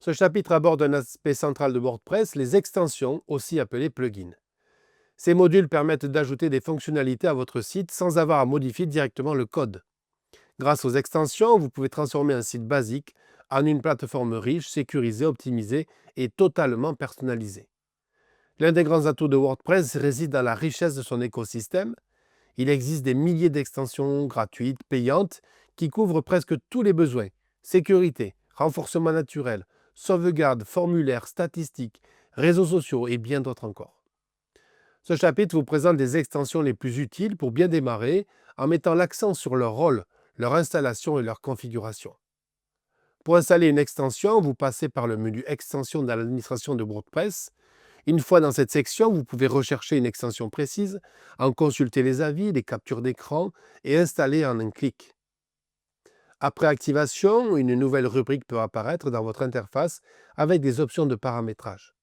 Ce chapitre aborde un aspect central de WordPress, les extensions, aussi appelées plugins. Ces modules permettent d'ajouter des fonctionnalités à votre site sans avoir à modifier directement le code. Grâce aux extensions, vous pouvez transformer un site basique en une plateforme riche, sécurisée, optimisée et totalement personnalisée. L'un des grands atouts de WordPress réside dans la richesse de son écosystème. Il existe des milliers d'extensions gratuites, payantes, qui couvrent presque tous les besoins. Sécurité, renforcement naturel, sauvegarde, formulaires, statistiques, réseaux sociaux et bien d'autres encore. Ce chapitre vous présente les extensions les plus utiles pour bien démarrer en mettant l'accent sur leur rôle, leur installation et leur configuration. Pour installer une extension, vous passez par le menu Extensions dans l'administration de WordPress. Une fois dans cette section, vous pouvez rechercher une extension précise, en consulter les avis, les captures d'écran et installer en un clic. Après activation, une nouvelle rubrique peut apparaître dans votre interface avec des options de paramétrage.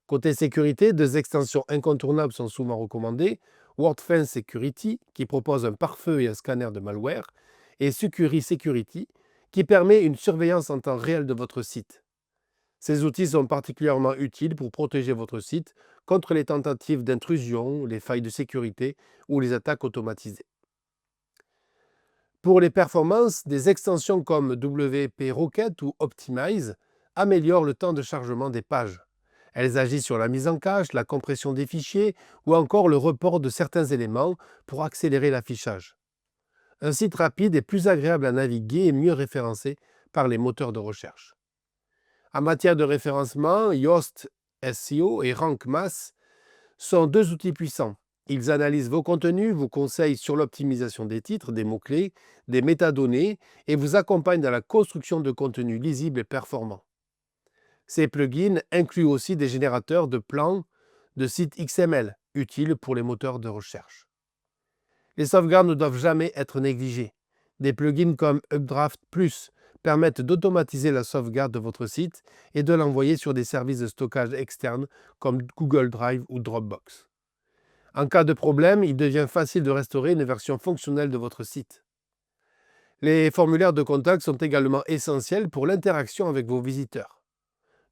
Côté sécurité, deux extensions incontournables sont souvent recommandées: WordFence Security, qui propose un pare-feu et un scanner de malware, et Sucuri Security, qui permet une surveillance en temps réel de votre site. Ces outils sont particulièrement utiles pour protéger votre site contre les tentatives d'intrusion, les failles de sécurité ou les attaques automatisées. Pour les performances, des extensions comme WP Rocket ou Optimize améliorent le temps de chargement des pages. Elles agissent sur la mise en cache, la compression des fichiers ou encore le report de certains éléments pour accélérer l'affichage. Un site rapide est plus agréable à naviguer et mieux référencé par les moteurs de recherche. En matière de référencement, Yoast SEO et Rank Math sont deux outils puissants. Ils analysent vos contenus, vous conseillent sur l'optimisation des titres, des mots-clés, des métadonnées et vous accompagnent dans la construction de contenus lisibles et performants. Ces plugins incluent aussi des générateurs de plans de sites XML, utiles pour les moteurs de recherche. Les sauvegardes ne doivent jamais être négligées. Des plugins comme Updraft Plus permettent d'automatiser la sauvegarde de votre site et de l'envoyer sur des services de stockage externes comme Google Drive ou Dropbox. En cas de problème, il devient facile de restaurer une version fonctionnelle de votre site. Les formulaires de contact sont également essentiels pour l'interaction avec vos visiteurs.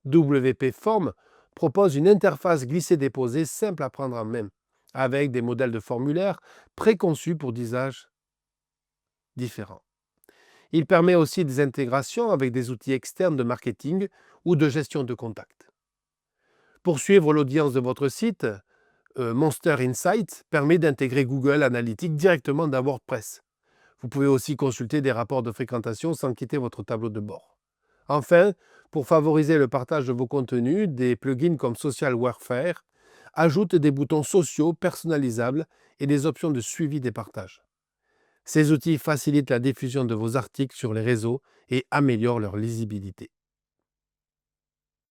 WP Form propose une interface glissée-déposée simple à prendre en main, avec des modèles de formulaires préconçus pour des usages différents. Il permet aussi des intégrations avec des outils externes de marketing ou de gestion de contacts. Pour suivre l'audience de votre site, Monster Insight permet d'intégrer Google Analytics directement dans WordPress. Vous pouvez aussi consulter des rapports de fréquentation sans quitter votre tableau de bord. Enfin, pour favoriser le partage de vos contenus, des plugins comme Social Warfare ajoutent des boutons sociaux personnalisables et des options de suivi des partages. Ces outils facilitent la diffusion de vos articles sur les réseaux et améliorent leur lisibilité.